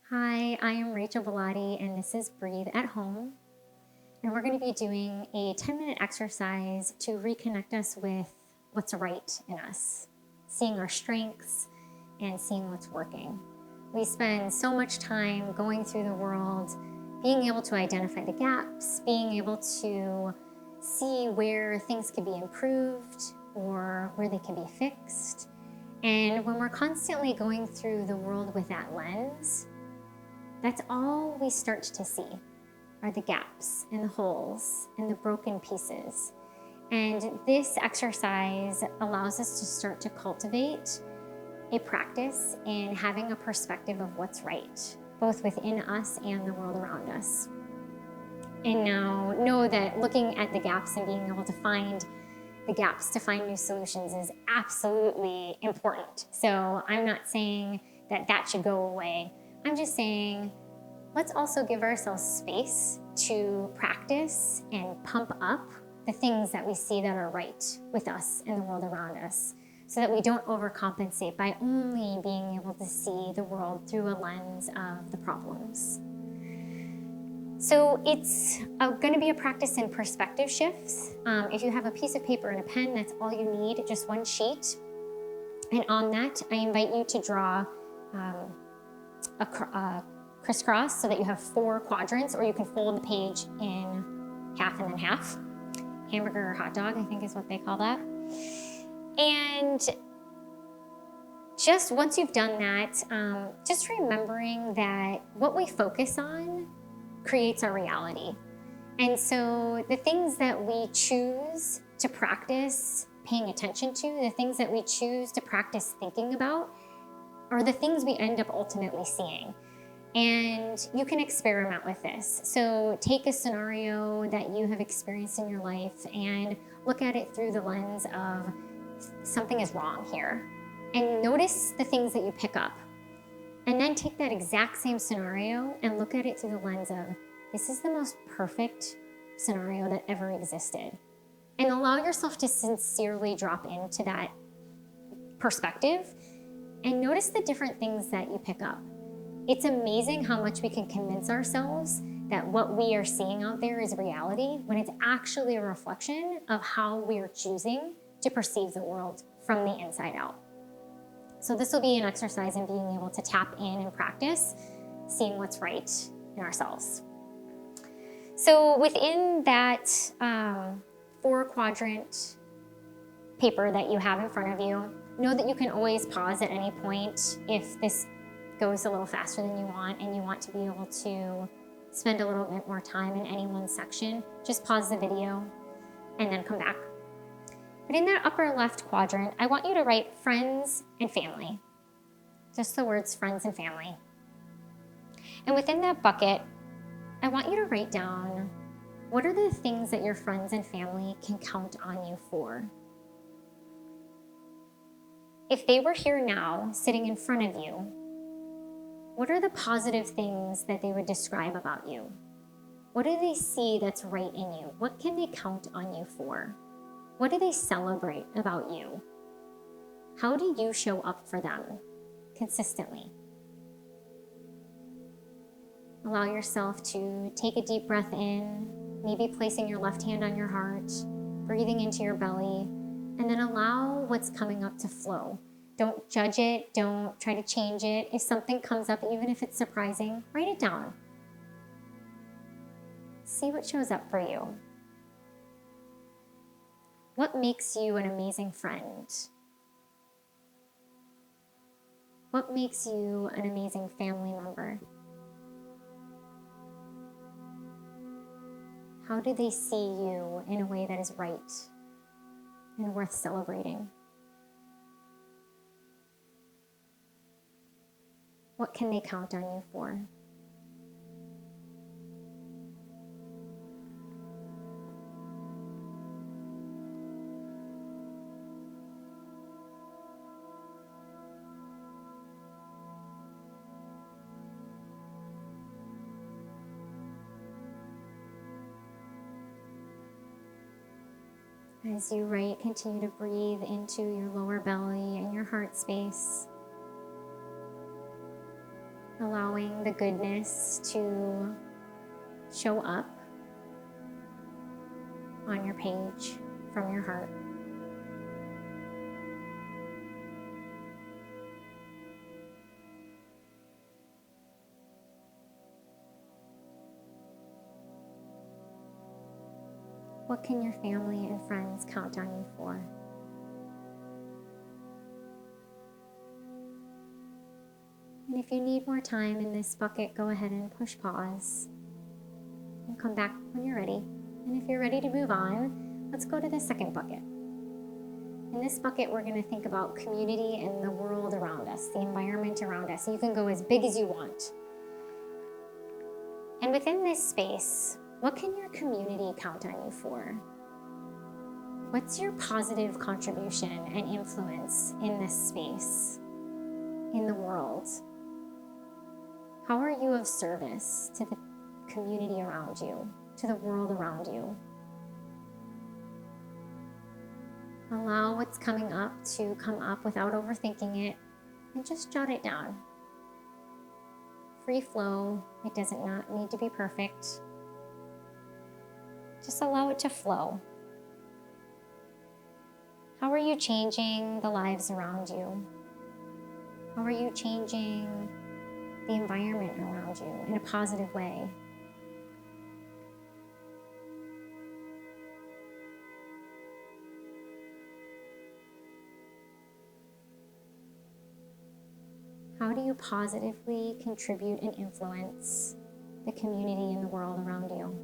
Hi, I am Rachel Bellotti, and this is Breathe at Home. And we're going to be doing a 10-minute exercise to reconnect us with what's right in us, seeing our strengths and seeing what's working. We spend so much time going through the world, being able to identify the gaps, being able to see where things can be improved or where they can be fixed. And when we're constantly going through the world with that lens, that's all we start to see are the gaps and the holes and the broken pieces. And this exercise allows us to start to cultivate a practice in having a perspective of what's right, both within us and the world around us. And now know that looking at the gaps and being able to find the gaps to find new solutions is absolutely important. So I'm not saying that that should go away. I'm just saying, let's also give ourselves space to practice and pump up the things that we see that are right with us and the world around us, so that we don't overcompensate by only being able to see the world through a lens of the problems. So it's going to be a practice in perspective shifts. If you have a piece of paper and a pen, that's all you need, just one sheet. And on that, I invite you to draw a crisscross so that you have 4 quadrants, or you can fold the page in half and then half. Hamburger or hot dog, I think is what they call that. And just once you've done that, just remembering that what we focus on creates our reality. And so the things that we choose to practice paying attention to, the things that we choose to practice thinking about, are the things we end up ultimately seeing. And you can experiment with this. So take a scenario that you have experienced in your life and look at it through the lens of something is wrong here. And notice the things that you pick up. And then take that exact same scenario and look at it through the lens of, this is the most perfect scenario that ever existed. And allow yourself to sincerely drop into that perspective and notice the different things that you pick up. It's amazing how much we can convince ourselves that what we are seeing out there is reality, when it's actually a reflection of how we are choosing to perceive the world from the inside out. So this will be an exercise in being able to tap in and practice seeing what's right in ourselves. So within that 4-quadrant paper that you have in front of you, know that you can always pause at any point if this goes a little faster than you want and you want to be able to spend a little bit more time in any one section. Just pause the video and then come back. But in that upper left quadrant, I want you to write friends and family. Just the words friends and family. And within that bucket, I want you to write down, what are the things that your friends and family can count on you for? If they were here now, sitting in front of you, what are the positive things that they would describe about you? What do they see that's right in you? What can they count on you for? What do they celebrate about you? How do you show up for them consistently? Allow yourself to take a deep breath in, maybe placing your left hand on your heart, breathing into your belly, and then allow what's coming up to flow. Don't judge it. Don't try to change it. If something comes up, even if it's surprising, write it down. See what shows up for you. What makes you an amazing friend? What makes you an amazing family member? How do they see you in a way that is right and worth celebrating? What can they count on you for? As you write, continue to breathe into your lower belly and your heart space. allowing the goodness to show up on your page from your heart. What can your family and friends count on you for? And if you need more time in this bucket, go ahead and push pause and come back when you're ready. And if you're ready to move on, let's go to the second bucket. In this bucket, we're going to think about community and the world around us, the environment around us. You can go as big as you want. And within this space, what can your community count on you for? What's your positive contribution and influence in this space, in the world? How are you of service to the community around you, to the world around you? Allow what's coming up to come up without overthinking it, and just jot it down. Free flow. It doesn't need to be perfect. Just allow it to flow. How are you changing the lives around you? How are you changing the environment around you in a positive way? How do you positively contribute and influence the community and the world around you?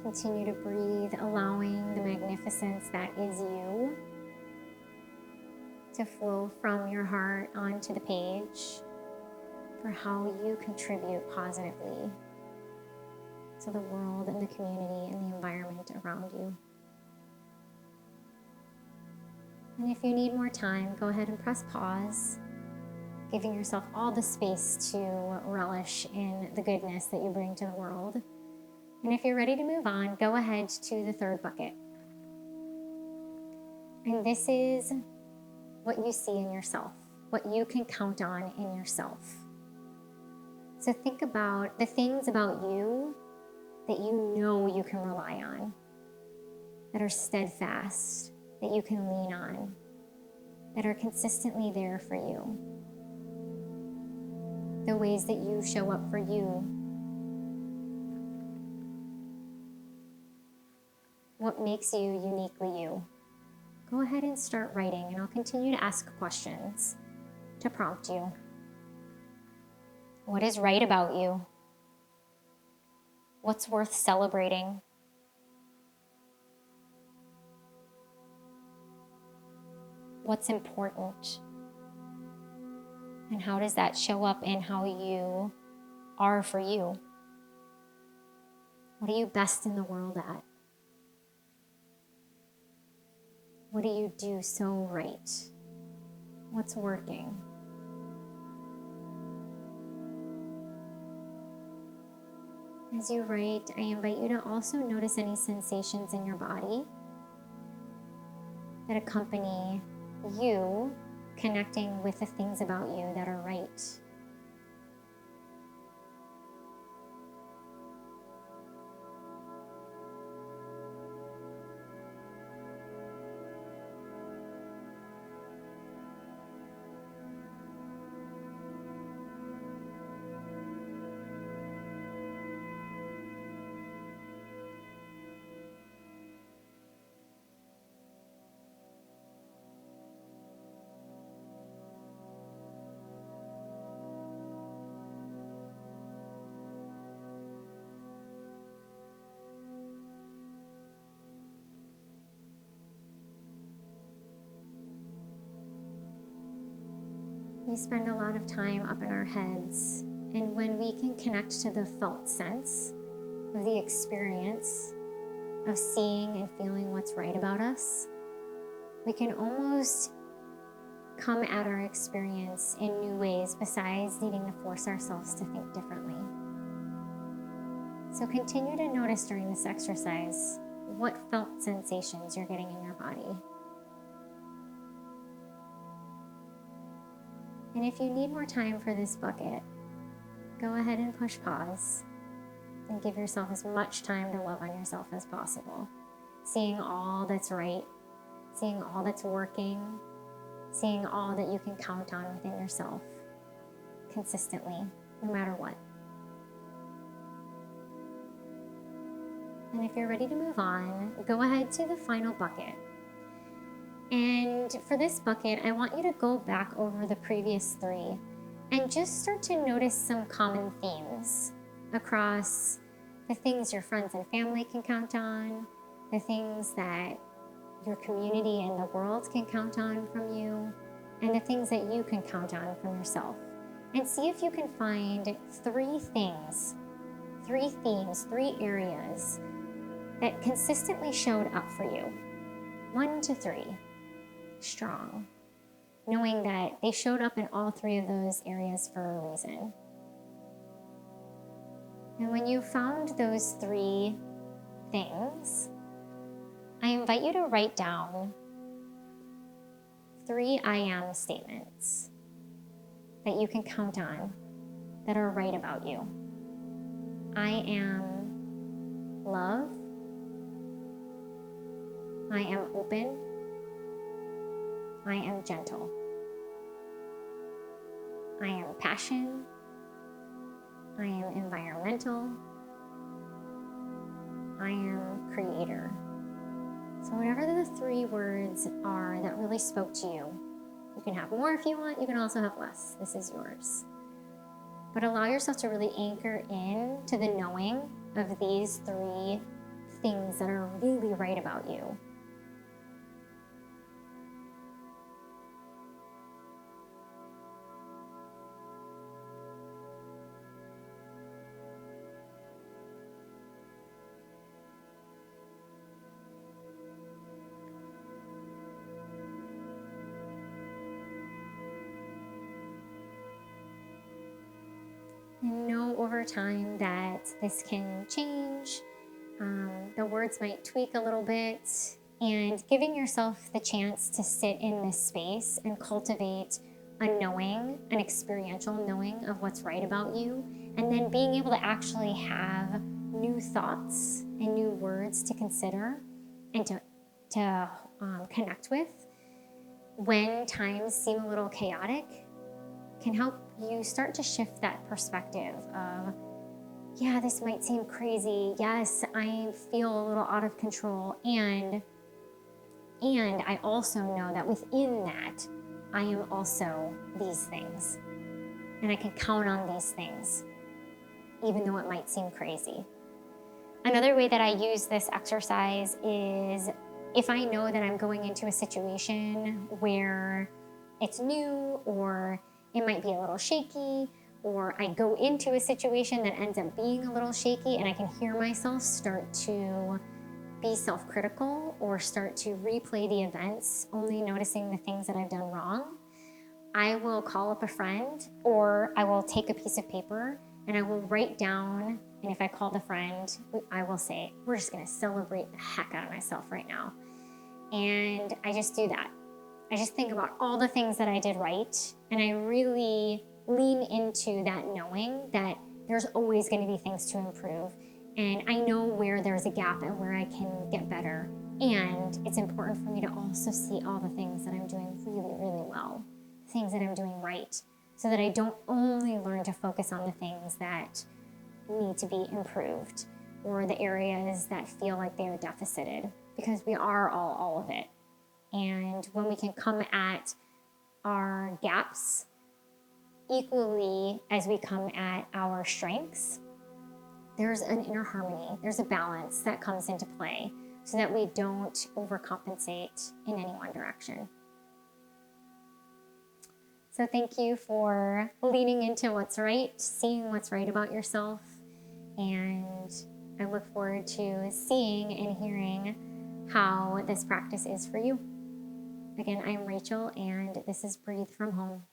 Continue to breathe, allowing the magnificence that is you to flow from your heart onto the page for how you contribute positively to the world and the community and the environment around you. And if you need more time, go ahead and press pause, giving yourself all the space to relish in the goodness that you bring to the world. And if you're ready to move on, go ahead to the third bucket. And this is what you see in yourself, what you can count on in yourself. So think about the things about you that you know you can rely on, that are steadfast, that you can lean on, that are consistently there for you. The ways that you show up for you. What makes you uniquely you? Go ahead and start writing, and I'll continue to ask questions to prompt you. What is right about you? What's worth celebrating? What's important? And how does that show up in how you are for you? What are you best in the world at? What do you do so right? What's working? As you write, I invite you to also notice any sensations in your body that accompany you connecting with the things about you that are right. We spend a lot of time up in our heads, and when we can connect to the felt sense, of the experience of seeing and feeling what's right about us, we can almost come at our experience in new ways besides needing to force ourselves to think differently. So continue to notice during this exercise what felt sensations you're getting in your body. And if you need more time for this bucket, go ahead and push pause and give yourself as much time to love on yourself as possible. Seeing all that's right, seeing all that's working, seeing all that you can count on within yourself consistently, no matter what. And if you're ready to move on, go ahead to the final bucket. And for this bucket, I want you to go back over the previous 3 and just start to notice some common themes across the things your friends and family can count on, the things that your community and the world can count on from you, and the things that you can count on from yourself. And see if you can find 3 things, 3 themes, 3 areas that consistently showed up for you. 1 to 3. Strong. Knowing that they showed up in all 3 of those areas for a reason. And when you found those 3 things, I invite you to write down 3 I am statements that you can count on that are right about you. I am love. I am open. I am gentle. I am passion. I am environmental. I am creator. So whatever the 3 words are that really spoke to you, you can have more if you want, you can also have less. This is yours. But allow yourself to really anchor in to the knowing of these 3 things that are really right about you. Know over time that this can change. The words might tweak a little bit, and giving yourself the chance to sit in this space and cultivate a knowing, an experiential knowing of what's right about you, and then being able to actually have new thoughts and new words to consider and to connect with when times seem a little chaotic can help you start to shift that perspective of, yeah, this might seem crazy. Yes, I feel a little out of control. And I also know that within that, I am also these things. And I can count on these things, even though it might seem crazy. Another way that I use this exercise is if I know that I'm going into a situation where it's new or it might be a little shaky, or I go into a situation that ends up being a little shaky and I can hear myself start to be self-critical or start to replay the events, only noticing the things that I've done wrong, I will call up a friend or I will take a piece of paper and I will write down, and if I call the friend, I will say, we're just gonna celebrate the heck out of myself right now. And I just do that. I just think about all the things that I did right, and I really lean into that knowing that there's always going to be things to improve, and I know where there's a gap and where I can get better. And it's important for me to also see all the things that I'm doing really, really well, things that I'm doing right, so that I don't only learn to focus on the things that need to be improved or the areas that feel like they are deficited, because we are all of it. And when we can come at our gaps equally as we come at our strengths, there's an inner harmony, there's a balance that comes into play so that we don't overcompensate in any one direction. So thank you for leaning into what's right, seeing what's right about yourself, and I look forward to seeing and hearing how this practice is for you. Again, I'm Rachel, and this is Breathe from Home.